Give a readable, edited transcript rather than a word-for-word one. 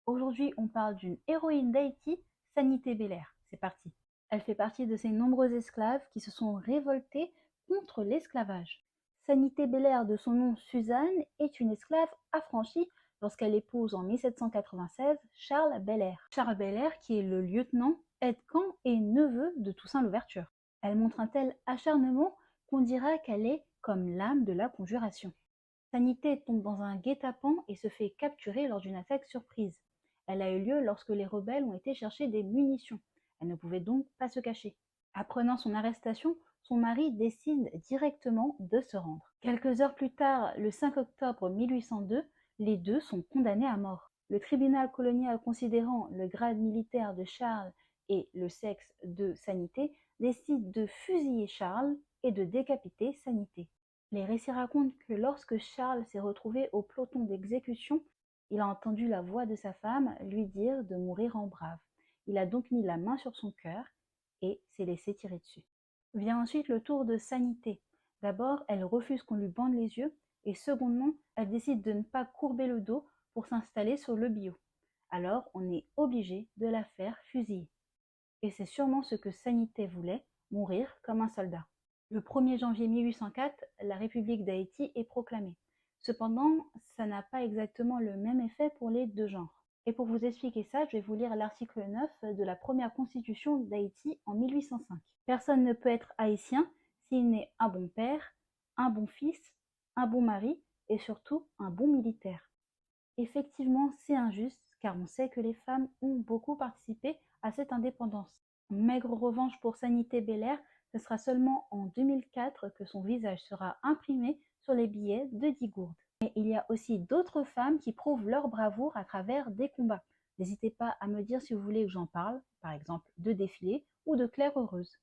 Aujourd'hui, on parle d'une héroïne d'Haïti, Sanité Belair. C'est parti. Elle fait partie de ces nombreux esclaves qui se sont révoltés contre l'esclavage. Sanité Belair, de son nom Suzanne, est une esclave affranchie lorsqu'elle épouse en 1796 Charles Belair. Charles Belair, qui est le lieutenant, aide-camp et neveu de Toussaint Louverture. Elle montre un tel acharnement qu'on dira qu'elle est comme l'âme de la conjuration. Sanité tombe dans un guet-apens et se fait capturer lors d'une attaque surprise. Elle a eu lieu lorsque les rebelles ont été chercher des munitions. Elle ne pouvait donc pas se cacher. Apprenant son arrestation, son mari décide directement de se rendre. Quelques heures plus tard, le 5 octobre 1802, les deux sont condamnés à mort. Le tribunal colonial, considérant le grade militaire de Charles et le sexe de Sanité, décide de fusiller Charles et de décapiter Sanité. Les récits racontent que lorsque Charles s'est retrouvé au peloton d'exécution, il a entendu la voix de sa femme lui dire de mourir en brave. Il a donc mis la main sur son cœur et s'est laissé tirer dessus. Vient ensuite le tour de Sanité. D'abord, elle refuse qu'on lui bande les yeux et secondement, elle décide de ne pas courber le dos pour s'installer sur le billot. Alors, on est obligé de la faire fusiller. Et c'est sûrement ce que Sanité voulait, mourir comme un soldat. Le 1er janvier 1804, la République d'Haïti est proclamée. Cependant, ça n'a pas exactement le même effet pour les deux genres. Et pour vous expliquer ça, je vais vous lire l'article 9 de la première constitution d'Haïti en 1805. Personne ne peut être haïtien s'il n'est un bon père, un bon fils, un bon mari et surtout un bon militaire. Effectivement, c'est injuste car on sait que les femmes ont beaucoup participé à cette indépendance. Maigre revanche pour Sanité Belair, ce sera seulement en 2004 que son visage sera imprimé sur les billets de 10 gourdes. Mais il y a aussi d'autres femmes qui prouvent leur bravoure à travers des combats. N'hésitez pas à me dire si vous voulez que j'en parle, par exemple de défilés ou de Claire Heureuse.